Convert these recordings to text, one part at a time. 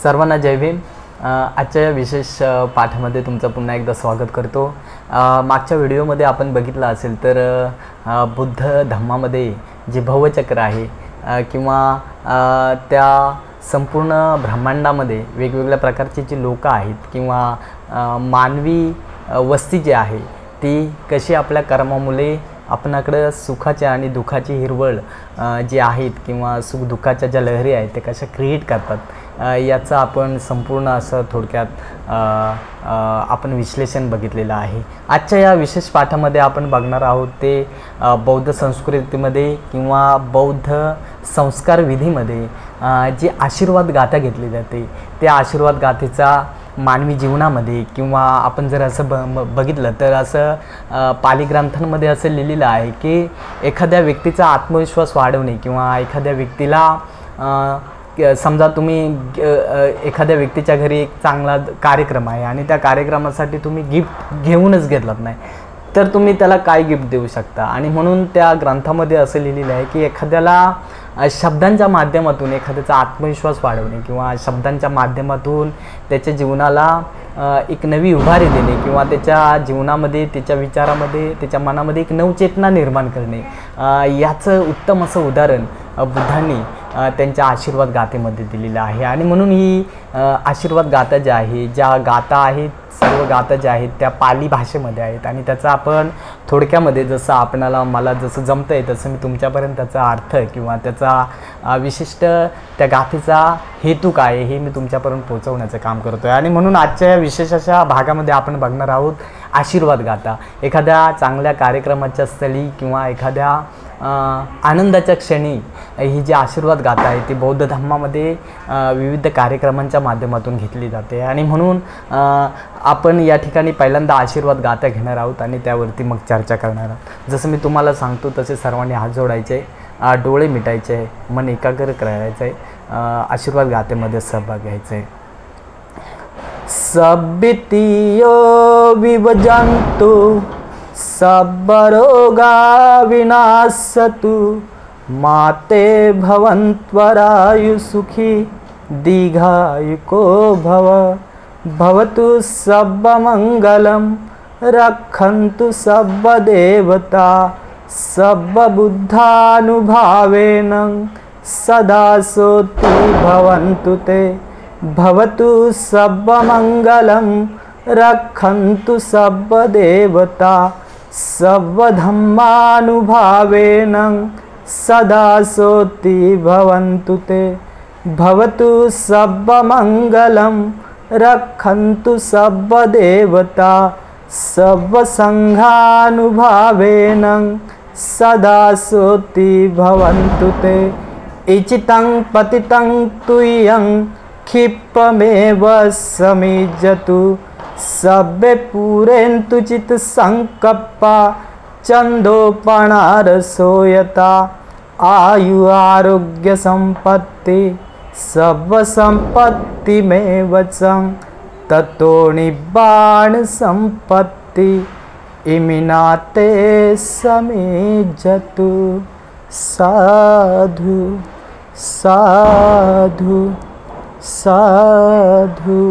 सर्वांना जय भीम। आजच्या या विशेष पाठामध्ये तुमचं पुन्हा एकदा स्वागत करतो। मागच्या व्हिडिओमध्ये आपण बघितलं असेल तर बुद्ध धम्मामध्ये जे भवचक्र आहे किंवा त्या संपूर्ण ब्रह्मांडामध्ये वेगवेगळ्या प्रकारचे जे लोक आहेत किंवा मानवी वस्ती जी आहे ती कशी आपल्या कर्मामुळे आपणाकडे सुखाच्या आणि दुःखाची हिरवळ जी आहेत किंवा सुख दुःखाच्या ज्या लहरी आहेत ते कशा क्रिएट करतात याचं आपण संपूर्ण असं थोडक्यात आपण विश्लेषण बघितलेलं आहे। आजच्या या विशेष पाठामध्ये आपण बघणार आहोत ते बौद्ध संस्कृतीमध्ये किंवा बौद्ध संस्कार विधीमध्ये जी आशीर्वाद गाथा घेतली जाते त्या आशीर्वाद गाथेचा मानवी जीवनामध्ये किंवा आपण जर असं बघितलं तर असं पाली ग्रंथांमध्ये असं लिहिलेलं आहे की एखाद्या व्यक्तीचा आत्मविश्वास वाढवणे किंवा एखाद्या व्यक्तीला समजा तुम्ही एखाद्या व्यक्तीच्या घरी एक चांगला कार्यक्रम आहे आणि त्या कार्यक्रमासाठी तुम्ही गिफ्ट घेऊनच घेतलात नाही तर तुम्ही त्याला काय गिफ्ट देऊ शकता। आणि म्हणून त्या ग्रंथामध्ये असं लिहिलेलं आहे की एखाद्याला शब्दांच्या माध्यमातून एखाद्याचा आत्मविश्वास वाढवणे किंवा शब्दांच्या माध्यमातून त्याच्या जीवनाला एक नवी उभारी देणे किंवा त्याच्या जीवनामध्ये त्याच्या विचारामध्ये त्याच्या मनामध्ये एक नवचेतना निर्माण करणे याचं उत्तम असं उदाहरण बुद्धांनी त्यांच्या आशीर्वाद गाथेमध्ये दिलेलं आहे। आणि म्हणून ही आशीर्वाद गाथा ज्या आहे ज्या गाथा आहेत सर्व गाथा ज्या आहेत त्या पाली भाषेमध्ये आहेत आणि त्याचा आपण थोडक्यामध्ये जसं मला जसं जमतं आहे तसं मी तुमच्यापर्यंत त्याचा अर्थ किंवा त्याचा विशिष्ट त्या गाथेचा हेतू काय हे मी तुमच्यापर्यंत पोहोचवण्याचं काम करतो आहे। आणि म्हणून आजच्या या विशेष अशा भागामध्ये आपण बघणार आहोत आशीर्वाद गाथा। एखाद्या चांगल्या कार्यक्रमाच्या स्थळी किंवा एखाद्या आनंदाच्या क्षणी ही जी आशीर्वाद गाथा आहे ती बौद्ध धम्मामध्ये विविध कार्यक्रमांच्या माध्यमातून घेतली जाते। आणि म्हणून आपण या ठिकाणी पहिल्यांदा आशीर्वाद गाथा घेणार आहोत आणि त्यावरती मग चर्चा करणार आहोत। जसं मी तुम्हाला सांगतो तसे सर्वांनी हात जोडायचे, डोळे मिटायचे, मन एकाग्र करायचं आहे, आशीर्वाद गाथेमध्ये सहभाग घ्यायचा आहे। सब्बितियो विभजन्तु सर्वरोगा विनाशतु माते भवन्त्वरायु सुखी दीर्घायुको भव भवतु सर्वमङ्गलं रक्षन्तु सर्वदेवता सर्वबुद्धानुभावेन सदा सोति भवन्तु ते भवतु सर्वमङ्गलं रक्षन्तु सर्वदेवता सर्वधम्मानुभावेन सदा सोति भवन्तु ते भवतु सर्वमङ्गलं रक्षन्तु सर्वदेवता सर्वसङ्घानुभावेन सदा सोति भवन्तु ते इचितं पतितं तुयं क्षिप्रमेव समिज्जतु सर्वे पूरयन्तु चित्तसङ्कल्पा चन्दोपणारसोयता आयु आरोग्य संपत्ति सर्वसंपत्तिमेव च ततो निब्बाण संपत्ति इमिनाते समिज्जतु। साधु साधु साधु।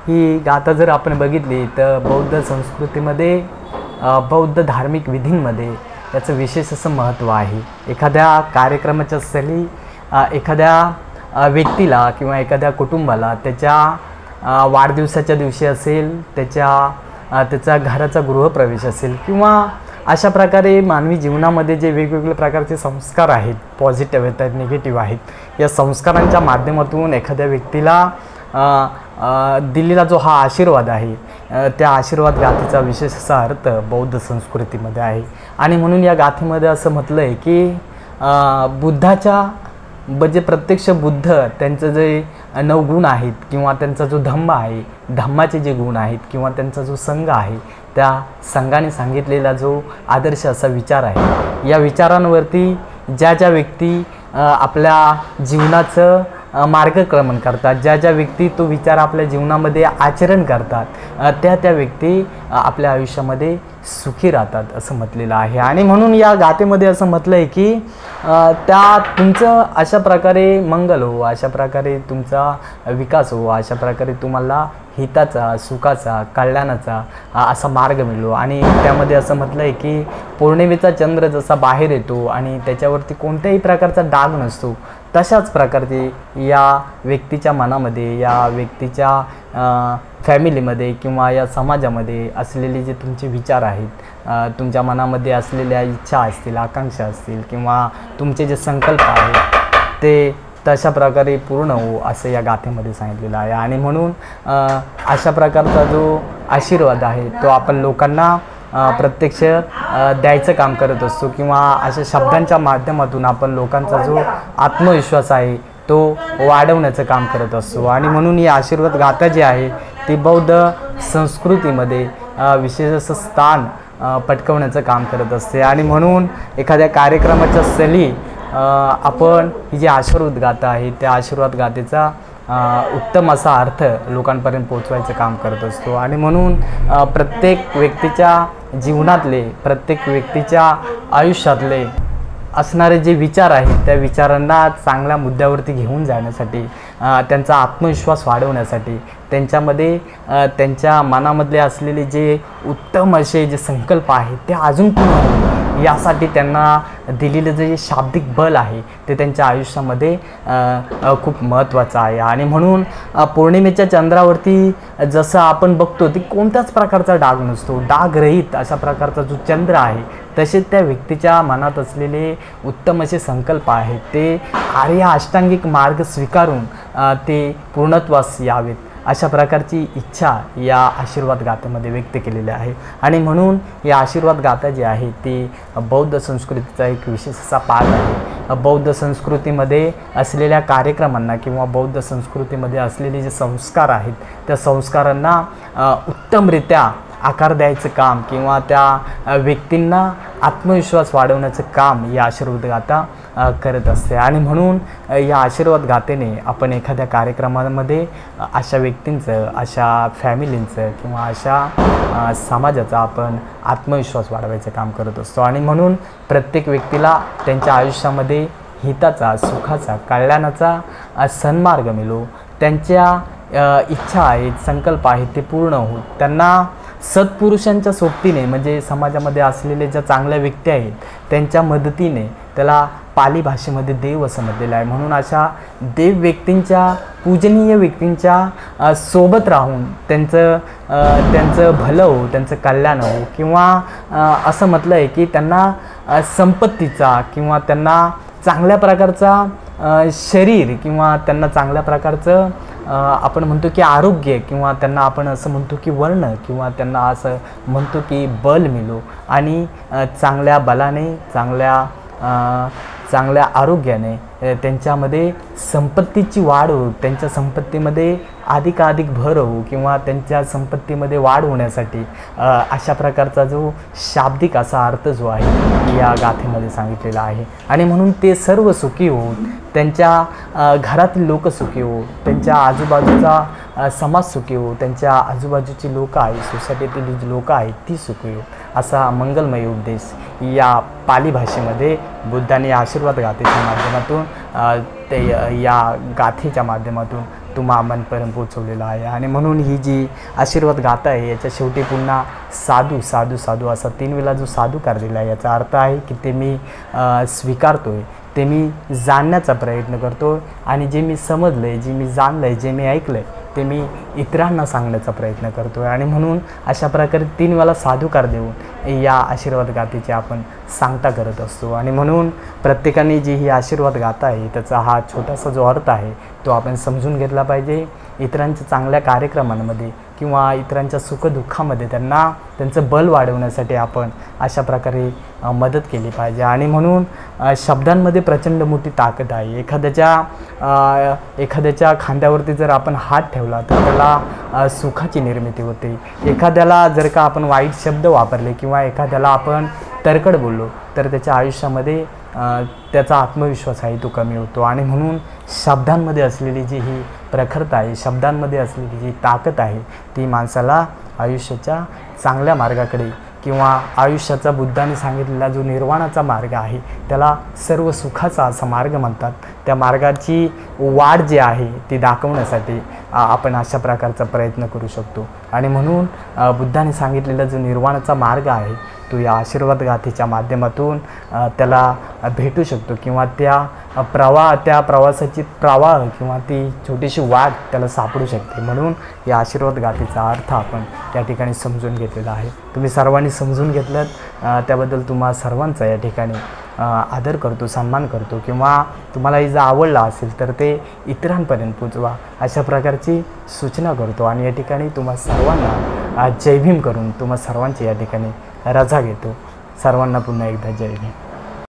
ही गाथा जर आपण बघितली तर बौद्ध संस्कृतीमध्ये बौद्ध धार्मिक विधींमध्ये याचं विशेष असं महत्त्व आहे। एखाद्या कार्यक्रमाच्या स्थळी एखाद्या व्यक्तीला किंवा एखाद्या कुटुंबाला त्याच्या वाढदिवसाच्या दिवशी असेल त्याचा घराचा गृहप्रवेश असेल किंवा अशा प्रकारे मानवी जीवनामध्ये जे वेगवेगळे प्रकारचे संस्कार आहेत पॉझिटिव्ह आहेत निगेटिव्ह आहेत या संस्कारांच्या माध्यमातून एखाद्या व्यक्तीला दिलेला जो हा आशीर्वाद आहे त्या आशीर्वाद गाथेचा विशेष असा अर्थ बौद्ध संस्कृतीमध्ये आहे। आणि म्हणून या गाथेमध्ये असं म्हटलं आहे की बुद्धाच्या म्हणजे प्रत्यक्ष बुद्ध त्यांचं जे नवगुण आहेत किंवा त्यांचा जो धम्म आहे धम्माचे जे गुण आहेत किंवा त्यांचा जो संघ आहे त्या संघाने सांगितलेला जो आदर्श असा विचार आहे या विचारांवरती ज्या व्यक्ती आपल्या जीवनाचं मार्गक्रमण करतात, ज्या ज्या व्यक्ती तो विचार आपल्या जीवनामध्ये आचरण करतात, त्या व्यक्ती आपल्या आयुष्यामध्ये सुखी राहतात असं म्हटलेलं आहे. आणि म्हणून या गाथेमध्ये असं म्हटलं आहे की त्या तुमचं अशा प्रकारे मंगल हो, अशा प्रकारे तुमचा विकास हो, अशा प्रकारे तुम्हाला हिताचा, सुखाचा, कल्याणाचा असा मार्ग मिळो. आणि त्यामध्ये असं म्हटलं आहे की पौर्णिमेचा चंद्र जसा बाहेर येतो आणि त्याच्यावरती कोणत्याही प्रकारचा डाग नसतो, तशाच प्रकारचे या व्यक्तीच्या मनामध्ये, या व्यक्तीच्या फॅमिलीमध्ये किंवा या समाजामध्ये असलेले जे तुमचे विचार आहेत, तुमच्या मनामध्ये असलेल्या इच्छा असतील, आकांक्षा असतील किंवा तुमचे जे संकल्प आहेत ते तशा प्रकारे पूर्ण हो असं या गाथेमध्ये सांगितलेलं आहे. आणि म्हणून अशा प्रकारचा जो आशीर्वाद आहे तो आपण लोकांना प्रत्यक्ष द्यायचं काम करत असतो किंवा अशा शब्दांच्या माध्यमातून आपण लोकांचा जो आत्मविश्वास आहे तो वाढवण्याचं काम करत असतो. आणि म्हणून ही आशीर्वाद गाथा जी आहे ती बौद्ध संस्कृतीमध्ये विशेष असं स्थान पटकवण्याचं काम करत असते. आणि म्हणून एखाद्या कार्यक्रमाच्या स्थळी आपण ही जी आशीर्वाद गाथा आहे त्या आशीर्वाद गाथेचा उत्तम असा अर्थ लोकांपर्यंत पोचवायचं काम करत असतो. आणि म्हणून प्रत्येक व्यक्तीच्या जीवनातले, प्रत्येक व्यक्तीच्या आयुष्यातले असणारे जे विचार आहेत त्या विचारांना चांगल्या मुद्द्यावरती घेऊन जाण्यासाठी, त्यांचा आत्मविश्वास वाढवण्यासाठी, त्यांच्यामध्ये त्यांच्या मनामधले असलेले जे उत्तम असे जे संकल्प आहेत ते अजून पूर्ण यासाठी त्यांना दिलेलं जे शाब्दिक बल आहे ते त्यांच्या आयुष्यामध्ये खूप महत्त्वाचं आहे. आणि म्हणून पौर्णिमेच्या चंद्रावरती जसं आपण बघतो की कोणत्याच प्रकारचा डाग नसतो, डागरहित अशा प्रकारचा जो चंद्र आहे, तसेच त्या व्यक्तीच्या मनात असलेले उत्तम असे संकल्प आहेत ते आर्य अष्टांगिक मार्ग स्वीकारून ते पूर्णत्वास यावेत अशा प्रकारची इच्छा या आशीर्वाद गाथेमध्ये व्यक्त केलेली आहे. आणि म्हणून या आशीर्वाद गाथा जी आहे ती बौद्ध संस्कृतीचा एक विशेष असा भाग आहे. बौद्ध संस्कृतीमध्ये असलेल्या कार्यक्रमांना किंवा बौद्ध संस्कृतीमध्ये असलेले जे संस्कार आहेत त्या संस्कारांना उत्तमरित्या आकार द्यायचं काम किंवा त्या व्यक्तींना आत्मविश्वास वाढवण्याचं काम या आशीर्वाद गाथा करत असते. आणि म्हणून या आशीर्वाद गाथेने आपण एखाद्या कार्यक्रमामध्ये अशा व्यक्तींचं, अशा फॅमिलींचं किंवा अशा समाजाचा आपण आत्मविश्वास वाढवायचं काम करत असतो. आणि म्हणून प्रत्येक व्यक्तीला त्यांच्या आयुष्यामध्ये हिताचा, सुखाचा, कल्याणाचा सन्मार्ग मिळो, त्यांच्या इच्छा आहेत, संकल्प आहेत ते पूर्ण होत, त्यांना सत्पुरुषांच्या सोबतीने म्हणजे समाजामध्ये असलेले ज्या चांगल्या व्यक्ती आहेत त्यांच्या मदतीने, त्याला पाली भाषेमध्ये देव असं म्हटलेलं आहे. म्हणून अशा देव व्यक्तींच्या, पूजनीय व्यक्तींच्या सोबत राहून त्यांचं भलं हो, त्यांचं कल्याण हो, किंवा असं म्हटलं आहे की त्यांना संपत्तीचा किंवा त्यांना चांगल्या प्रकारचा शरीर किंवा त्यांना चांगल्या प्रकारचं आपण म्हणतो की आरोग्य किंवा त्यांना आपण असं म्हणतो की वर्ण किंवा त्यांना असं म्हणतो की बल मिळो आणि चांगल्या बलाने, चांगल्या आरोग्याने त्यांच्यामध्ये संपत्तीची वाढ हो, त्यांच्या संपत्तीमध्ये अधिकाधिक भर हो किंवा त्यांच्या संपत्तीमध्ये वाढ होण्यासाठी अशा प्रकारचा जो शाब्दिक असा अर्थ जो आहे या गाथेमध्ये सांगितलेला आहे. आणि म्हणून ते सर्व सुखी होत, त्यांच्या घरातील लोक सुखी हो, त्यांच्या आजूबाजूचा समाज सुखी हो, त्यांच्या आजूबाजूची लोक आहेत, सोसायटीतील जी लोक आहेत ती सुखी हो, असा मंगलमय उपदेश या पाली भाषेमध्ये बुद्धाने आशीर्वाद गाथेच्या माध्यमातून या गाथेच्या माध्यमातून तुम्हापर्यंत पोचवलेला आहे. आणि म्हणून ही जी आशीर्वाद गाथा आहे याच्या शेवटी पुन्हा साधू साधू साधू असा 3 वेळा जो साधूकार दिला आहे याचा अर्थ आहे की ते मी स्वीकारतोय, ते मी जाणण्याचा प्रयत्न करतो आणि जे मी समजलं आहे, जे मी जाणलं आहे, जे मी ऐकलं आहे ते मी इतरांना सांगण्याचा प्रयत्न करतो आहे. आणि म्हणून अशा प्रकारे 3 वेळा साधूकार देऊन या आशीर्वाद गाथेची आपण सांगता करत असतो. आणि म्हणून प्रत्येकाने जी ही आशीर्वाद गाथा आहे त्याचा हा छोटासा जो अर्थ आहे तो आपण समजून घेतला पाहिजे. इतरांच्या चांगल्या कार्यक्रमांमध्ये किंवा इतरांच्या सुखदुःखामध्ये त्यांचं बल वाढवण्यासाठी आपण अशा प्रकारे मदत केली पाहिजे. आणि म्हणून शब्दांमध्ये प्रचंड मोठी ताकद आहे. एखाद्याच्या खांद्यावरती जर आपण हात ठेवला तर त्याला सुखाची निर्मिती होते. एखाद्याला जर का आपण वाईट शब्द वापरले किंवा एखाद्याला आपण तरकड बोललो तर त्याच्या आयुष्यामध्ये त्याचा आत्मविश्वास आहे तो कमी होतो. आणि म्हणून शब्दांमध्ये असलेली जी ही प्रखरता आहे, शब्दांमध्ये असलेली जी ताकद आहे, ती माणसाला आयुष्याच्या चांगल्या मार्गाकडे किंवा आयुष्याचा बुद्धाने सांगितलेला जो निर्वाणाचा मार्ग आहे त्याला सर्व सुखाचा असा मार्ग म्हणतात. त्या मार्गाची वाट जी आहे ती दाखवण्यासाठी आपण अशा प्रकारचा प्रयत्न करू शकतो. आणि म्हणून बुद्धाने सांगितलेला जो निर्वाणाचा मार्ग आहे तो या आशीर्वाद गाथेच्या माध्यमातून त्याला भेटू शकतो किंवा त्या प्रवासाची प्रवाह किंवा ती छोटीशी वाट त्याला सापडू शकते. म्हणून या आशीर्वाद गाथेचा अर्थ आपण या ठिकाणी समजून घेतलेला आहे. तुम्ही सर्वांनी समजून घेतलं, त्याबद्दल तुम्हा सर्वांचा या ठिकाणी आदर करतो, सन्मान करतो. किंवा तुम्हालाही जर आवडला असेल तर ते इतरांपर्यंत पोचवा अशा प्रकारची सूचना करतो. आणि या ठिकाणी तुम्हा सर्वांना जय भीम करून तुम्हा सर्वांची या ठिकाणी रजा घेतो. सर्वांना पुन्हा एकदा जय भीम.